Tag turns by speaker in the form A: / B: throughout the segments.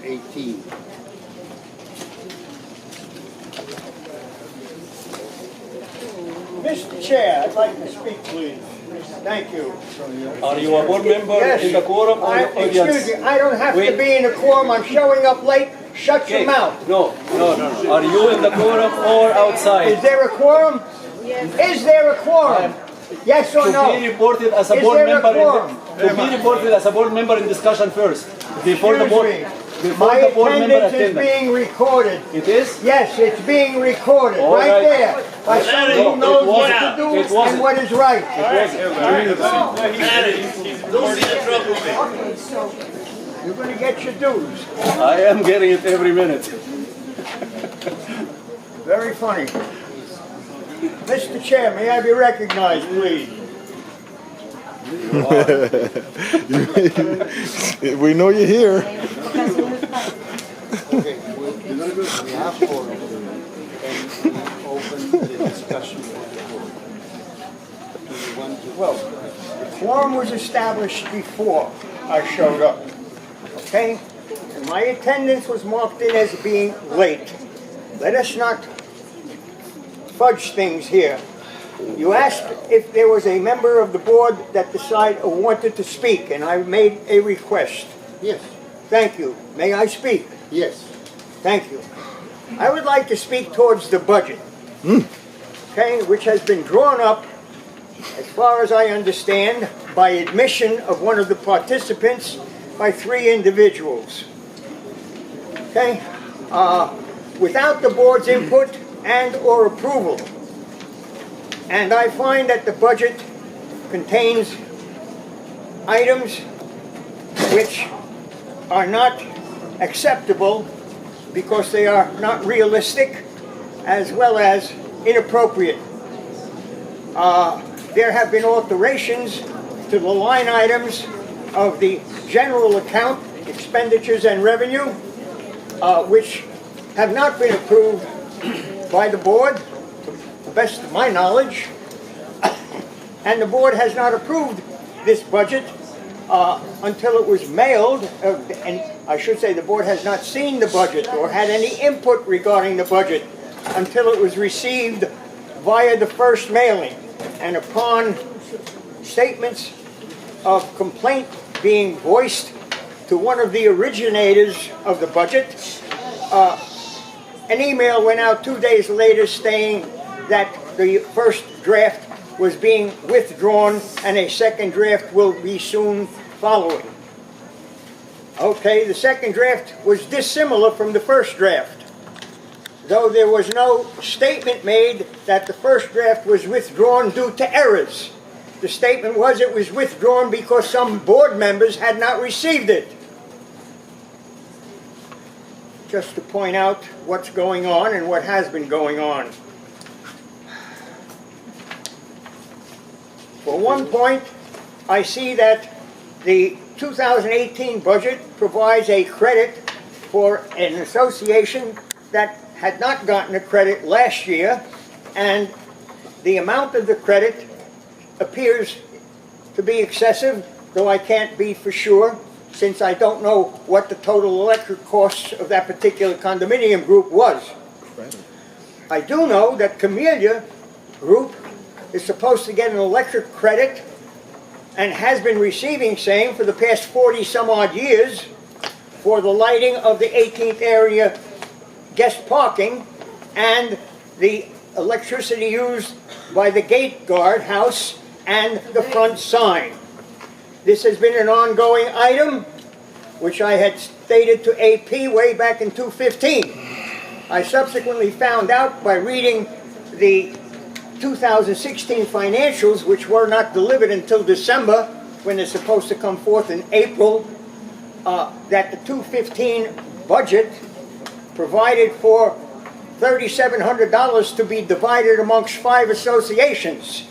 A: 2018.
B: Mr. Chair, I'd like to speak, please. Thank you.
C: Are you a board member in the quorum or
B: Excuse me, I don't have to be in a quorum. I'm showing up late. Shut your mouth.
C: No. Are you in the quorum or outside?
B: Is there a quorum? Is there a quorum? Yes or no?
C: To be reported as a
B: Is
C: board
B: there a
C: member.
B: quorum?
C: To be reported as a board member in discussion first before the board.
B: Excuse me.
C: Before
B: My
C: the board member
B: attendance is
C: attendance.
B: being recorded.
C: It is?
B: Yes, it's being recorded
C: All
B: right
C: right.
B: there by someone who knows what to do
C: It wasn't.
B: and what is right. You're going to get your dues.
C: I am getting it every minute.
B: Very funny. Mr. Chair, may I be recognized, please?
D: We know you're here.
A: Okay, we have forum and we open the discussion of the board. Do you want to?
B: Well, the quorum was established before I showed up, okay? And my attendance was marked in as being late. Let us not fudge things here. You asked if there was a member of the board that decided or wanted to speak, and I made a request.
A: Yes,
B: Thank you. May I speak?
A: yes.
B: Thank you. I would like to speak towards the budget, okay, which has been drawn up, as far as I understand, by admission of one of the participants by 3 individuals. Okay? Without the board's input and or approval. And I find that the budget contains items which are not acceptable because they are not realistic as well as inappropriate. There have been alterations to the line items of the general account, expenditures and revenue, which have not been approved by the board, to the best of my knowledge, and the board has not approved this budget until it was mailed, and I should say the board has not seen the budget or had any input regarding the budget until it was received via the first mailing. And upon statements of complaint being voiced to one of the originators of the budget, an email went out 2 days later saying that the first draft was being withdrawn and a second draft will be soon following. Okay, the second draft was dissimilar from the first draft. Though there was no statement made that the first draft was withdrawn due to errors. The statement was it was withdrawn because some board members had not received it. Just to point out what's going on and what has been going on. For one point, I see that the 2018 budget provides a credit for an association that had not gotten a credit last year, and the amount of the credit appears to be excessive, though I can't be for sure, since I don't know what the total electric costs of that particular condominium group was. I do know that Camellia Group is supposed to get an electric credit and has been receiving same for the past 40 some odd years for the lighting of the 18th area guest parking and the electricity used by the gate guard house and the front sign. This has been an ongoing item which I had stated to AP way back in 2015. I subsequently found out by reading the 2016 financials, which were not delivered until December, when they're supposed to come forth in April, that the 2015 budget provided for $3,700 to be divided amongst 5 associations.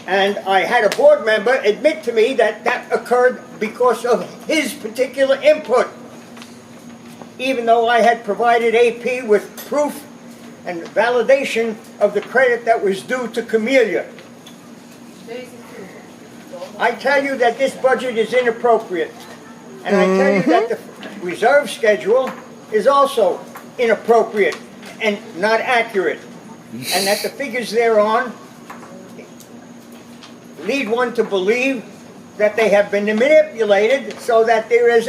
B: And I had a board member admit to me that that occurred because of his particular input, even though I had provided AP with proof and validation of the credit that was due to Camellia. I tell you that this budget is inappropriate. And I tell you that reserve schedule is also inappropriate and not accurate, and that the figures thereon lead one to believe that they have been manipulated so that there is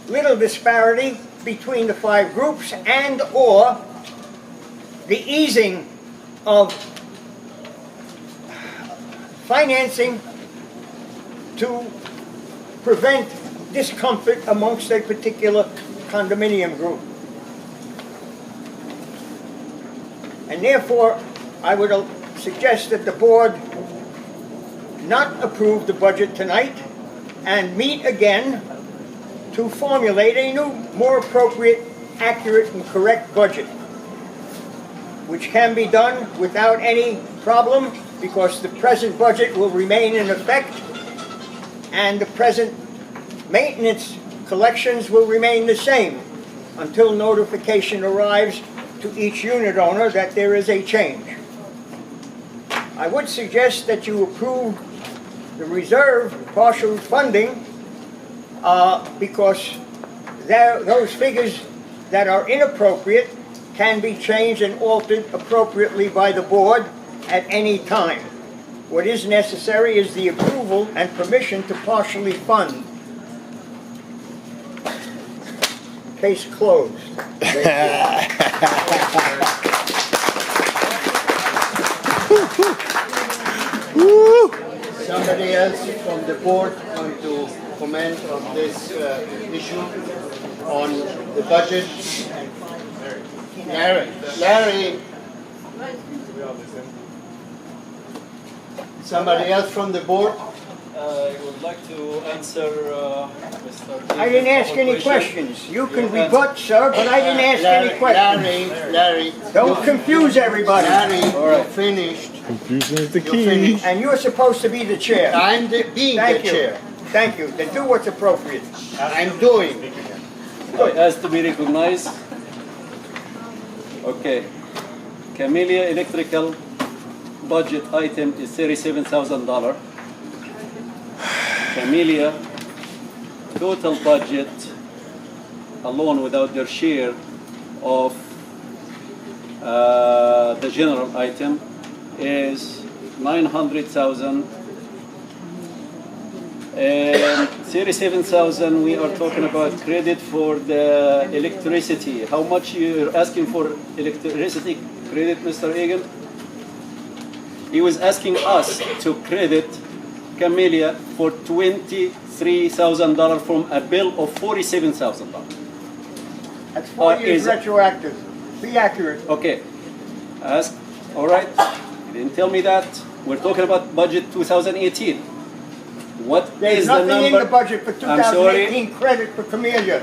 B: little disparity between the 5 groups and or the easing of financing to prevent discomfort amongst a particular condominium group. And therefore, I would suggest that the board not approve the budget tonight and meet again to formulate a new, more appropriate, accurate, and correct budget, which can be done without any problem because the present budget will remain in effect and the present maintenance collections will remain the same until notification arrives to each unit owner that there is a change. I would suggest that you approve the reserve partial funding because those figures that are inappropriate can be changed and altered appropriately by the board at any time. What is necessary is the approval and permission to partially fund. Case closed.
A: Somebody else from the board want to comment on this issue, on the budget? Larry. Somebody else from the board?
C: I would like to answer Mr.
B: I didn't ask any questions. You can rebut, sir, but I didn't ask any questions.
A: Larry.
B: Don't confuse everybody.
A: Larry, you finished.
D: Confusion is the
A: You
D: key.
A: finished.
B: And you're supposed to be the chair.
A: I'm being the
B: Thank you.
A: chair.
B: Thank you. Then do what's appropriate.
A: I'm doing.
C: I asked to be recognized. Okay. Camellia Electrical budget item is $37,000. Camellia total budget alone without their share of the general item is $900,000 and $37,000 we are talking about credit for the electricity. How much you're asking for electricity credit, Mr. Egan? He was asking us to credit Camellia for $23,000 from a bill of $47,000.
B: That's 4 years
C: is-
B: retroactive. Be accurate.
C: Okay. Ask. All right. You didn't tell me that. We're talking about budget 2018. What
B: There's
C: is the
B: nothing in
C: number?
B: the budget for
C: I'm sorry.
B: 2018 credit for Camellia.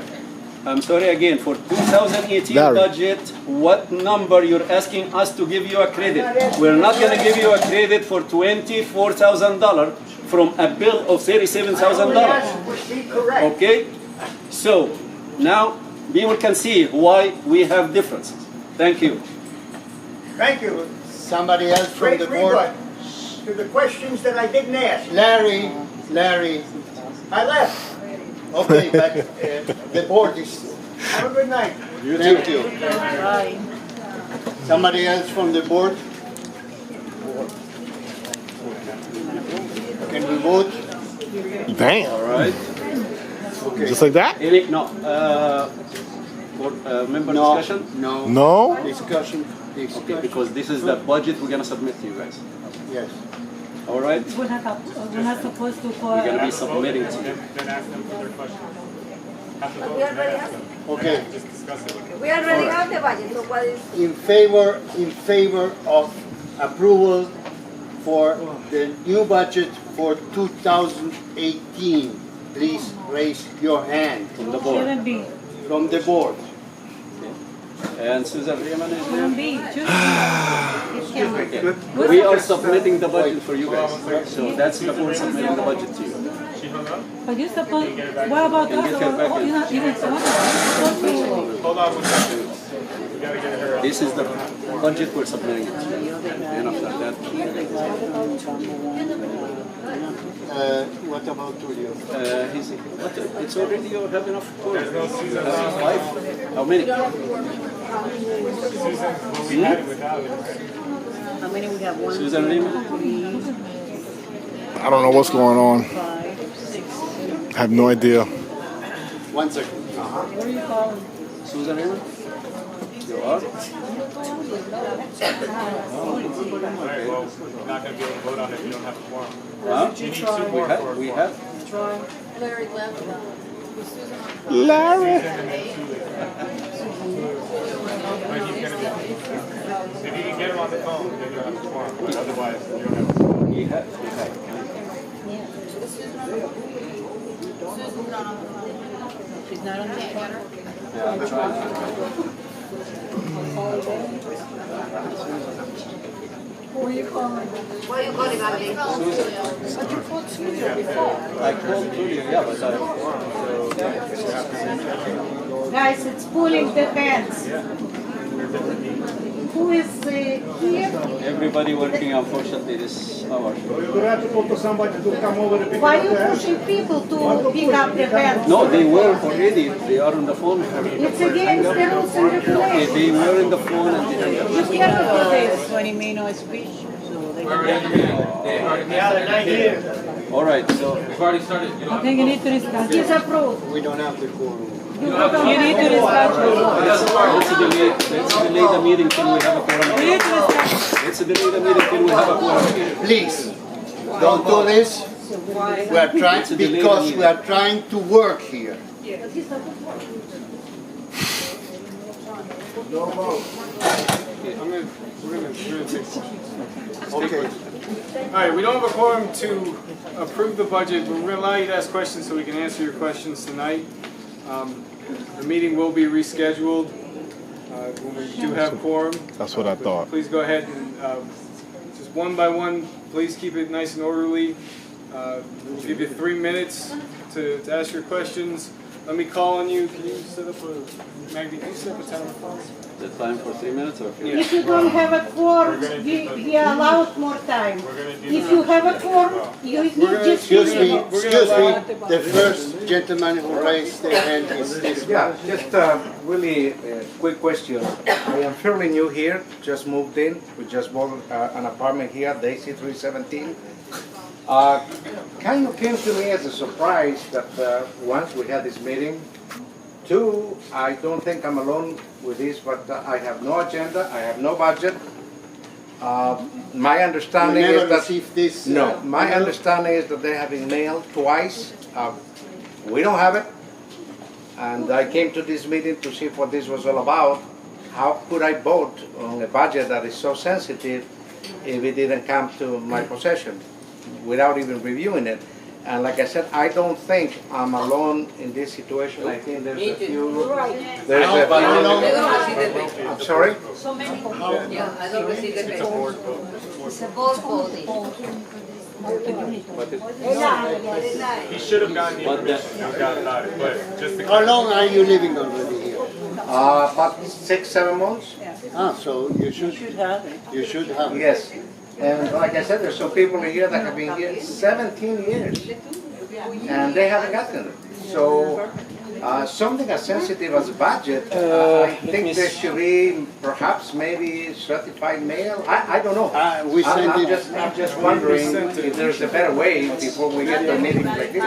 C: I'm sorry again. For 2018
D: Larry.
C: budget, what number you're asking us to give you a credit? We're not going to give you a credit for $24,000 from a bill of $37,000.
B: Yes, be correct.
C: Okay? So, now people can see why we have differences. Thank you.
B: Thank you.
A: Somebody else from
B: Great
A: the board?
B: rebut to the questions that I didn't ask.
A: Larry,
B: I left.
A: okay, but the board is,
B: Have a good night.
A: thank you. Somebody else from the board? Can we vote?
D: Damn.
C: All right.
A: Okay.
D: Just like that?
C: Any, no. Member discussion?
A: No.
D: No?
A: Discussion.
C: Okay, because this is the budget we're going to submit to you guys.
A: Yes.
C: All right?
E: We're not supposed to call.
C: We're going to be submitting to you.
F: Then ask them for their question. After
G: We
F: vote, then
G: already
F: ask them.
A: Okay.
F: Just discuss it.
G: We already have the budget, so what is?
A: In favor of approval for the new budget for 2018, please raise your hand
C: From the board.
E: Shouldn't be.
A: from the board.
C: And Susan Riemann is there.
E: Shouldn't be. Shouldn't
C: Okay. We are submitting the budget for you guys. So that's the board submitting the budget to you.
F: She hung up?
E: be. But you supposed. What about us? Oh, you're not even supposed to.
F: Hold on one second. We gotta get her.
C: This is the budget we're submitting it to you. And after that,
A: What about Tulio?
C: It's already, you have enough for
F: There's no Susan.
C: 5? How many?
F: Susan, well, we had it without it, right?
E: How many we have? 1,
C: Susan Lima?
E: 3,
D: I don't know what's going on.
E: 5, 6.
D: I have no idea.
A: 1 second.
E: What are you calling?
C: Susan Lima? You are?
F: All right, well, we're not going to be able to vote on it if you don't have a quorum.
C: Huh?
F: You need 2 more for a
C: We
F: quorum.
C: have?
G: Larry left.
D: Larry.
F: Susan and then Tulio. But he's going to be, if you can get him on the phone, then you'll have a quorum. But otherwise, you don't have a quorum.
C: We have.
E: She's not on the phone.
C: Yeah, I'm trying.
E: Who are you calling?
G: What are you calling about me?
C: I called Tulio, yeah, but
H: Guys, it's pulling the bands. Who is here?
C: everybody working unfortunately this hour.
H: Why are you pushing people to pick up the bands?
C: No, they were already, they are on the phone.
H: It's against the rules and regulations.
C: They were in the phone and they
H: You cannot do this.
E: When he made no speech, so they
C: All right, so
E: I think you need to discuss.
H: It's approved.
A: We don't have the quorum.
E: You need to discuss.
C: let's delay the meeting till we have a quorum.
E: We need to discuss.
C: Let's delay the meeting till we have a quorum.
A: Please, don't do this. We are trying, because we are trying to work here.
F: We're gonna take questions.
A: Okay.
F: All right, we don't have a quorum to approve the budget, but we're going to allow you to ask questions so we can answer your questions tonight. The meeting will be rescheduled when we do have quorum.
D: That's what I thought.
F: Please go ahead and just one by one, please keep it nice and orderly. We'll give you 3 minutes to ask your questions. Let me call on you. Can you set up Maggie, can you set up a timer for us?
C: Is it time for 3 minutes or 4?
H: If you don't have a quorum, we are allowed more time. If you have a quorum, you need just...
A: Excuse me, the first gentleman who raised their hand is this one.
I: Yeah, just a really quick question. I am fairly new here, just moved in. We just bought an apartment here, the AC317. Kind of came to me as a surprise that once we had this meeting. 2, I don't think I'm alone with this, but I have no agenda, I have no budget. My understanding
A: We never
I: is that...
A: received this,
I: No, my
A: email?
I: understanding is that they have been mailed twice. We don't have it. And I came to this meeting to see what this was all about. How could I vote on a budget that is so sensitive if it didn't come to my possession without even reviewing it? And like I said, I don't think I'm alone in this situation. I think there's a few... There's a few... I'm sorry?
G: Yeah, I don't receive the mail. It's a board voting.
F: He should have gotten the information, no doubt about it, but just to
A: How long are you living already here?
I: About 6-7 months.
A: So you should have it. You should have it.
I: Yes. And like I said, there's some people here that have been here 17 years, and they haven't gotten it. So something as sensitive as a budget, I think there should be perhaps maybe certified mail. I don't know.
A: We sent
I: I'm
A: it.
I: just wondering if there's a better way before we get to a meeting like this.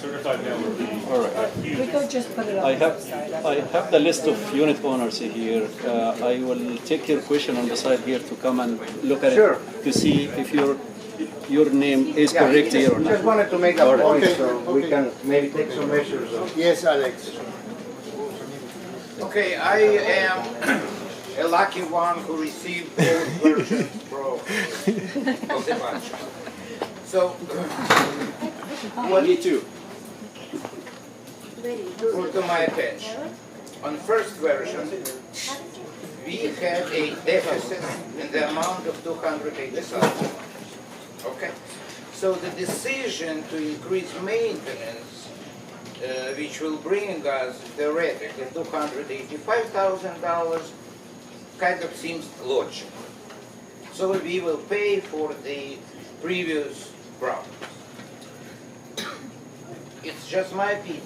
F: certified mail would be
E: We could just put it on
C: I
E: the
C: have
E: website.
C: I have the list of unit owners here. I will take your question on the side here to come and look at
I: Sure.
C: it to see if your name is
I: Yeah,
C: correct here or
I: just
C: not.
I: wanted to make that point
A: Okay,
I: so we
A: okay.
I: can maybe take some measures.
A: Yes, Alex.
J: Okay, I am a lucky one who received both versions of the budget. So,
C: Me too.
J: brought to my attention. On first version, we had a deficit in the amount of 280,000. Okay? So the decision to increase maintenance, which will bring us theoretically $285,000, kind of seems logical. So we will pay for the previous problems. It's just my opinion.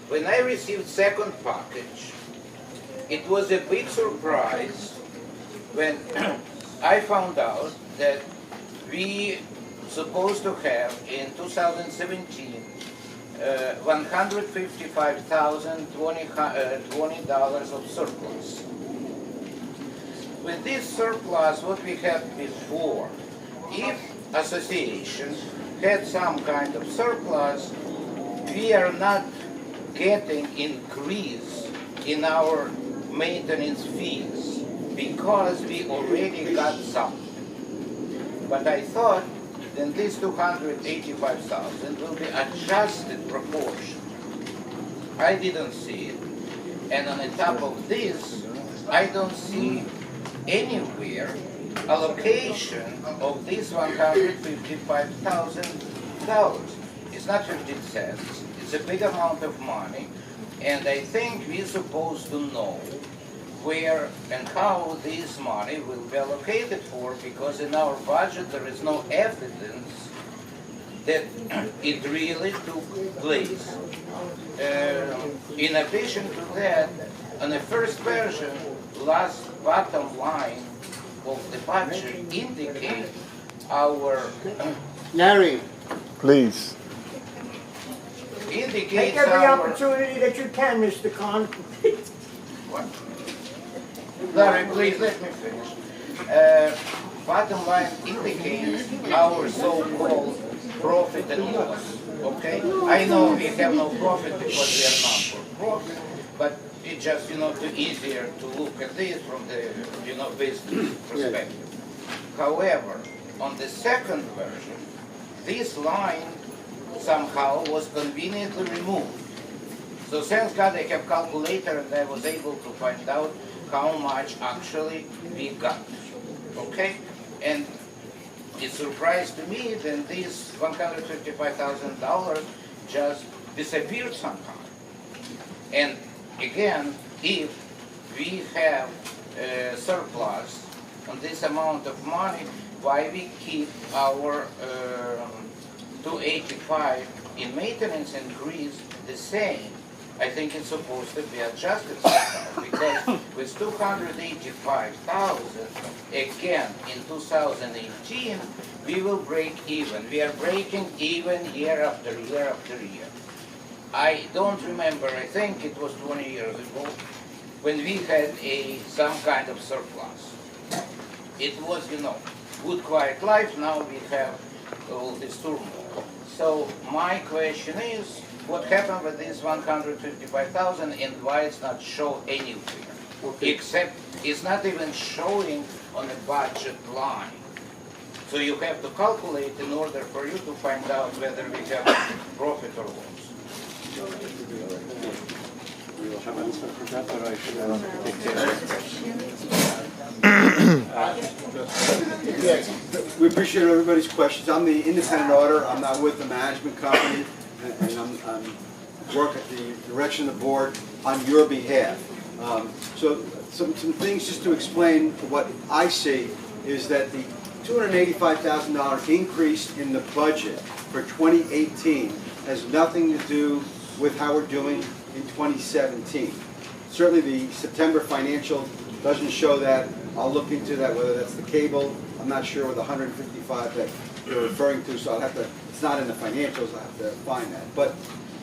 J: When I received second package, it was a big surprise when I found out that we supposed to have in 2017 $155,020 of surplus. With this surplus, what we had before, if association had some kind of surplus, we are not getting increase in our maintenance fees because we already got some. But I thought then this 285,000 will be adjusted proportion. I didn't see it. And on the top of this, I don't see anywhere allocation of this $155,000. It's not 15 cents. It's a big amount of money. And I think we're supposed to know where and how this money will be allocated for, because in our budget there is no evidence that it really took place. In addition to that, on the first version, last bottom line of the budget indicate our
B: Larry,
D: Please.
B: take
J: indicates
B: every
J: our
B: opportunity that you can, Mr. Khan.
J: what? Larry, please let me finish. Bottom line indicates our so-called profit and loss. Okay? I know we have no profit because we are non-for-profit, but it's just too easier to look at this from the business perspective. However, on the second version, this line somehow was conveniently removed. So thanks God I have calculator and I was able to find out how much actually we got. Okay? And it surprised to me that this $155,000 just disappeared somehow. And again, if we have a surplus on this amount of money, why we keep our 285 in maintenance increase the same? I think it's supposed to be adjusted somehow, because with 285,000, again, in 2018, we will break even. We are breaking even year after year after year. I don't remember, I think it was 20 years ago, when we had some kind of surplus. It was, good quiet life, now we have all this turmoil. So my question is, what happened with this 155,000 and why it's not shown anywhere? Okay. Except it's not even showing on the budget line. So you have to calculate in order for you to find out whether we have profit or loss.
K: We appreciate everybody's questions. I'm the independent auditor. I'm not with the management company, and I'm work at the direction of the board on your behalf. So some things just to explain what I see is that the $285,000 increase in the budget for 2018 has nothing to do with how we're doing in 2017. Certainly the September financial doesn't show that. I'll look into that, whether that's the cable. I'm not sure with the 155 that you're referring to, so I'll have to, it's not in the financials, I'll have to find that. But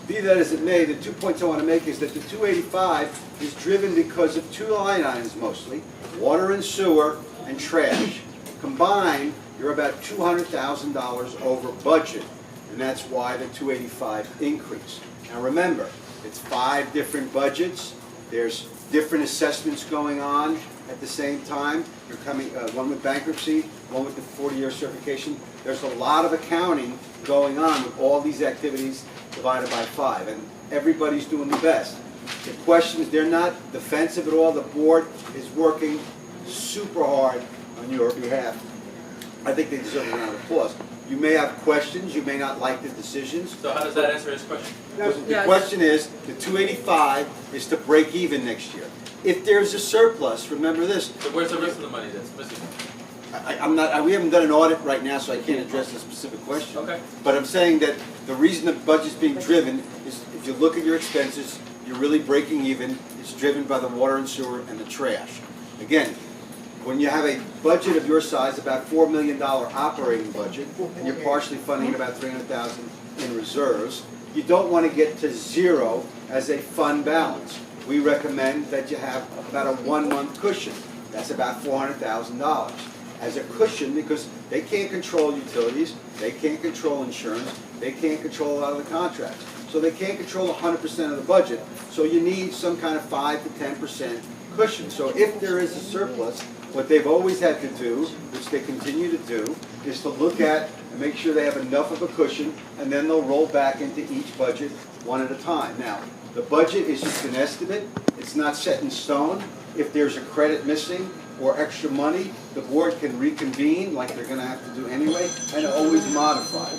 K: be that as it may, the 2 points I want to make is that the 285 is driven because of two line items mostly, water and sewer and trash. Combined, you're about $200,000 over budget, and that's why the 285 increase. Now remember, it's 5 different budgets. There's different assessments going on at the same time. You're coming, one with bankruptcy, one with the 40-year certification. There's a lot of accounting going on with all these activities divided by 5, and everybody's doing the best. The question is, they're not defensive at all. The board is working super hard on your behalf. I think they deserve a round of applause. You may have questions, you may not like the decisions.
L: So how does that answer his question?
K: The question is, the 285 is to break even next year. If there's a surplus, remember this.
L: So where's the rest of the money that's missing?
K: we haven't done an audit right now, so I can't address a specific question.
F: Okay.
K: But I'm saying that the reason the budget's being driven is if you look at your expenses, you're really breaking even. It's driven by the water and sewer and the trash. Again, when you have a budget of your size, about $4 million operating budget, and you're partially funding about $300,000 in reserves, you don't want to get to zero as a fund balance. We recommend that you have about a 1-month cushion. That's about $400,000 as a cushion, because they can't control utilities, they can't control insurance, they can't control a lot of the contracts. So they can't control 100% of the budget. So you need some kind of 5 to 10% cushion. So if there is a surplus, what they've always had to do, which they continue to do, is to look at and make sure they have enough of a cushion, and then they'll roll back into each budget one at a time. Now, the budget is just an estimate. It's not set in stone. If there's a credit missing or extra money, the board can reconvene, like they're going to have to do anyway, and always modify.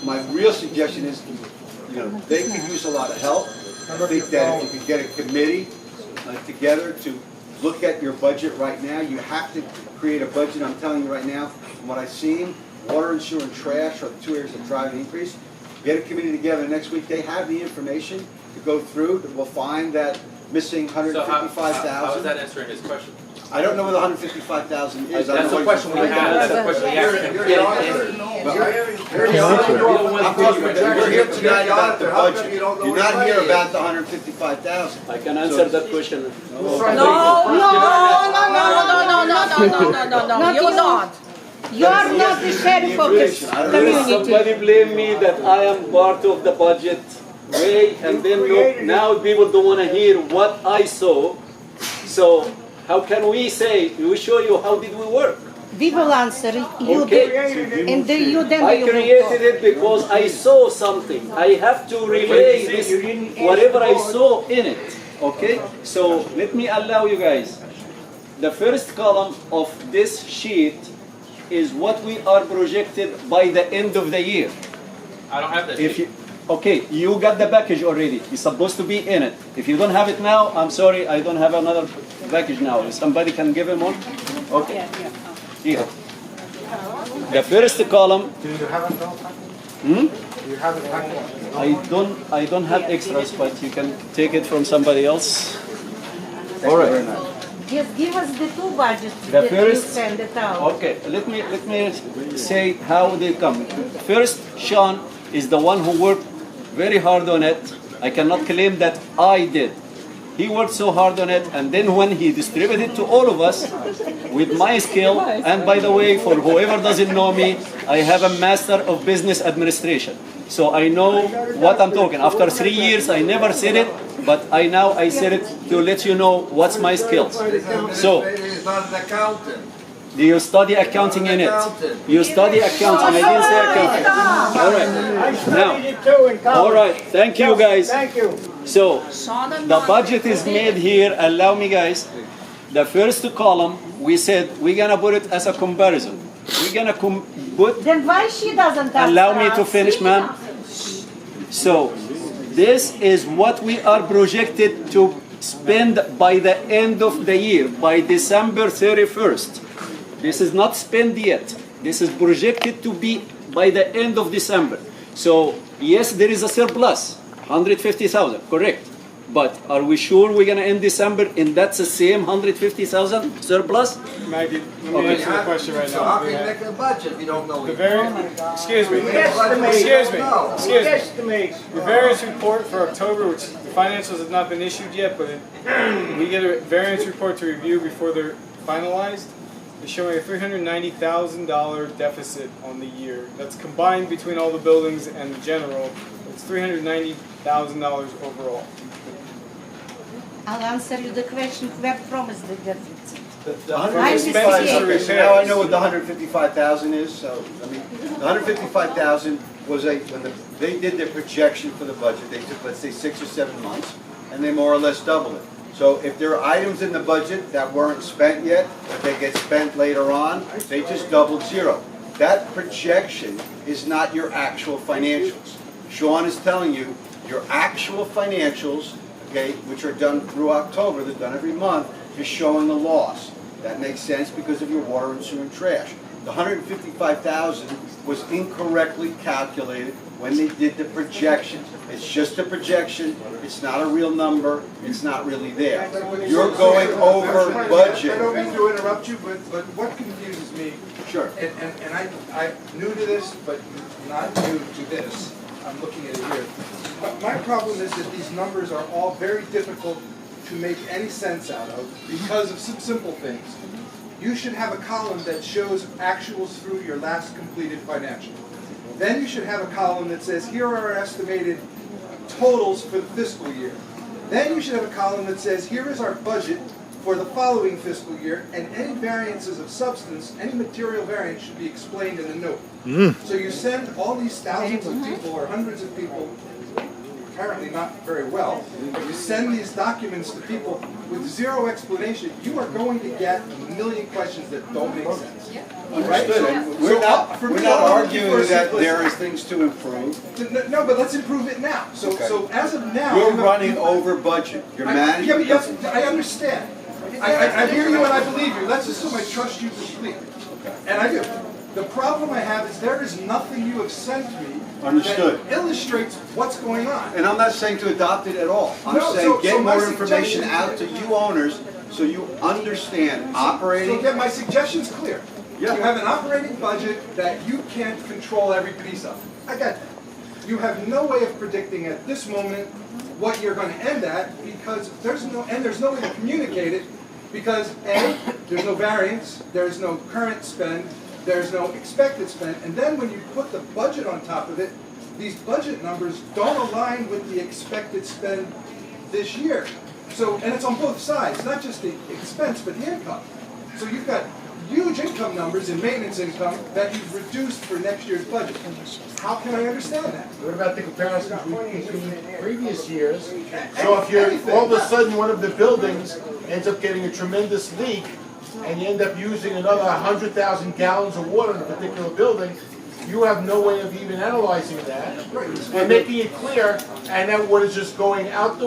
K: My real suggestion is, they could use a lot of help. I think that if you could get a committee together to look at your budget right now, you have to create a budget. I'm telling you right now, from what I've seen, water and sewer and trash are the two areas that drive the increase. Get a committee together next week. They have the information to go through. We'll find that missing $155,000.
L: How is that answering his question?
K: I don't know where the $155,000 is.
L: That's the question we have. That's the question we asked.
K: You're here tonight about the budget. You're not here about the $155,000.
C: I can answer that question.
H: You're not. You are not the sheriff of this community.
C: Somebody blame me that I am part of the budget way, and then look, now people don't want to hear what I saw. So how can we say, we show you how did we work?
H: We will answer. You did. And then you
C: I created it because I saw something. I have to relay this, whatever I saw in it. Okay? So let me allow you guys. The first column of this sheet is what we are projected by the end of the year.
L: I don't have that.
C: Okay, you got the package already. It's supposed to be in it. If you don't have it now, I'm sorry, I don't have another package now. Somebody can give him one? Okay. Here. The first column.
I: Do you have it now?
C: Do
I: you have it package?
C: I don't have extras, but you can take it from somebody else. All right.
H: Just give us the two budgets
C: The
H: that you
C: first-
H: send it out.
C: Okay, let me say how they come. First, Sean is the one who worked very hard on it. I cannot claim that I did. He worked so hard on it, and then when he distributed it to all of us with my skill, and by the way, for whoever doesn't know me, I have a Master of Business Administration. So I know what I'm talking. After 3 years, I never said it, but I said it to let you know what's my skills. So,
J: He's not an accountant.
C: do you study accounting in it? You study accounting. I didn't say accounting. All right. Now, all right. Thank you, guys.
B: Thank you.
C: So, the budget is made here. Allow me, guys. The first column, we said we're gonna put it as a comparison. We're gonna put.
H: Then why she doesn't answer
C: Allow me to
H: us?
C: finish, ma'am. So, this is what we are projected to spend by the end of the year, by December 31st. This is not spent yet. This is projected to be by the end of December. So, yes, there is a surplus, 150,000, correct. But are we sure we're going to end December and that's the same 150,000 surplus?
F: Maggie, let me answer the question right
J: So
F: now.
J: how can you make a budget if you don't know?
F: The excuse me. The variance report for October, which the financials have not been issued yet, but we get a variance report to review before they're finalized. It's showing a $390,000 deficit on the year. That's combined between all the buildings and the general. It's $390,000 overall.
H: I'll answer you the question, where from is the deficit?
K: The 155,000, so now I know what the 155,000 is, so, I mean, the 155,000 was when they did their projection for the budget, they took, let's say, 6 or 7 months, and they more or less doubled it. So if there are items in the budget that weren't spent yet, but they get spent later on, they just doubled zero. That projection is not your actual financials. Sean is telling you, your actual financials, okay, which are done through October, they're done every month, is showing a loss. That makes sense because of your water and sewer and trash. The 155,000 was incorrectly calculated when they did the projection. It's just a projection, it's not a real number, it's not really there. You're going over budget.
M: I don't mean to interrupt you, but what confuses me,
K: Sure.
M: and I'm new to this, but not new to this, I'm looking at it here. My problem is that these numbers are all very difficult to make any sense out of because of some simple things. You should have a column that shows actuals through your last completed financial. Then you should have a column that says, here are our estimated totals for the fiscal year. Then you should have a column that says, here is our budget for the following fiscal year, and any variances of substance, any material variance should be explained in a note. So you send all these thousands of people or hundreds of people, apparently not very well, but you send these documents to people with zero explanation, you are going to get a million questions that don't make sense. Right?
K: Understood. We're not arguing that there is things to improve.
M: No, but let's improve it now. So as of now,
K: You're running over budget. You're managing.
M: I understand. I hear you and I believe you. Let's assume I trust you completely. And I do. The problem I have is there is nothing you have sent me
K: Understood.
M: that illustrates what's going on.
K: And I'm not saying to adopt it at all. I'm saying get more information out to you owners so you understand operating.
M: So again, my suggestion's clear.
K: Yeah.
M: You have an operating budget that you can't control every piece of. I get that. You have no way of predicting at this moment what you're going to end at because there's no way to communicate it because A, there's no variance, there's no current spend, there's no expected spend, and then when you put the budget on top of it, these budget numbers don't align with the expected spend this year. So, and it's on both sides, not just the expense, but the income. So you've got huge income numbers in maintenance income that you've reduced for next year's budget. How can I understand that?
N: What about the comparisons between previous years? So if you're, all of a sudden one of the buildings ends up getting a tremendous leak, and you end up using another 100,000 gallons of water in a particular building, you have no way of even analyzing that and making it clear, and then what is just going out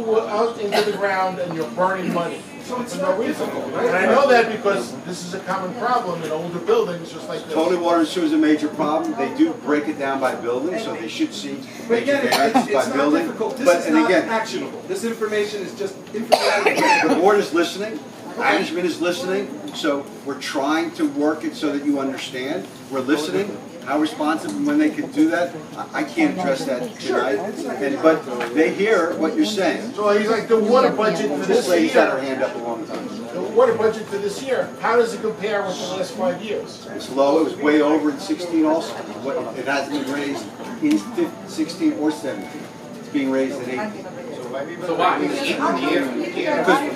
N: into the ground, and you're burning money.
M: So it's no reason, right?
N: And I know that because this is a common problem in older buildings, just like this.
K: Totally, water and sewer is a major problem. They do break it down by building, so they should see
M: But
K: major
M: again,
K: variances by
M: it's not
K: building.
M: difficult. This
K: But
M: is
K: and
M: not
K: again,
M: actionable. This information is just information.
K: the board is listening. Management is listening, so we're trying to work it so that you understand. We're listening. How responsive and when they could do that, I can't address that tonight. But they hear what you're saying.
N: So he's like the water budget for this
K: lady's had her
N: year.
K: hand up a long time.
N: The water budget for this year, how does it compare with the last 5 years?
K: It's low. It was way over in 16 also. It hasn't been raised in 16 or 17. It's being raised at 18.
L: So why?
G: The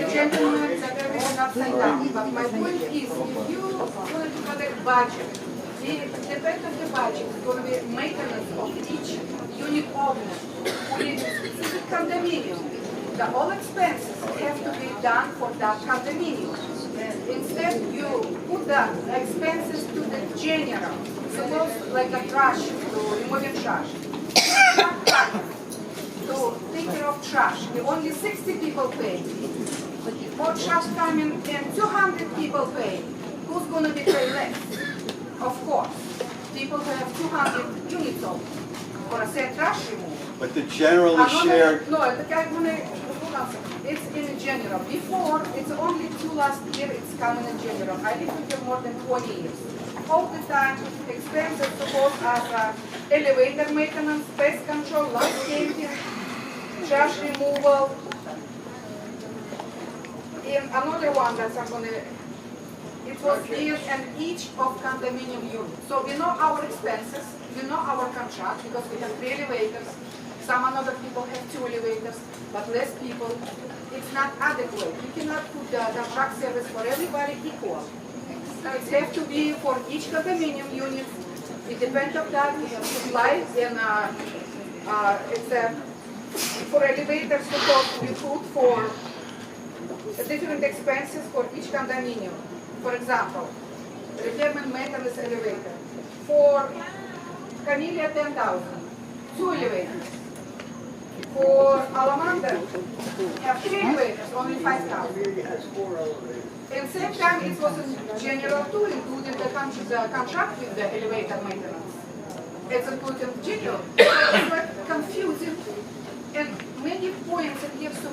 G: gentlemen that everything upside down. But my point is, if you going to collect budget, the depend on the budget is going to be maintenance of each unit owner who lives in specific condominium. The all expenses have to be done for that condominium. Instead, you put the expenses to the general. Suppose like a trash, to removing trash. To take care of trash, only 60 people pay. More trash coming in, 200 people pay. Who's going to be paid less? Of course, people who have 200 units of for a set trash removal.
K: But the generally shared.
G: No, it's in general. Before, it's only 2 last year, it's coming in general. I lived here more than 20 years. All the time, expenses supposed as elevator maintenance, pest control, landscaping, trash removal. And another one that I'm going to, it was here and each of condominium units. So we know our expenses, we know our contract because we have 3 elevators. Some other people have 2 elevators, but less people. It's not adequate. You cannot put the truck service for everybody equal. So it has to be for each condominium unit. It depends on that. We have supplies and it's for elevators supposed to be put for different expenses for each condominium. For example, repair and maintenance elevator. For Camellia 10,000, 2 elevators. For Alamander, have 3 elevators, only 5,000. And same time, it was in general too, including the contract with the elevator maintenance. It's included in general. So it's like confusing, and many points it gives to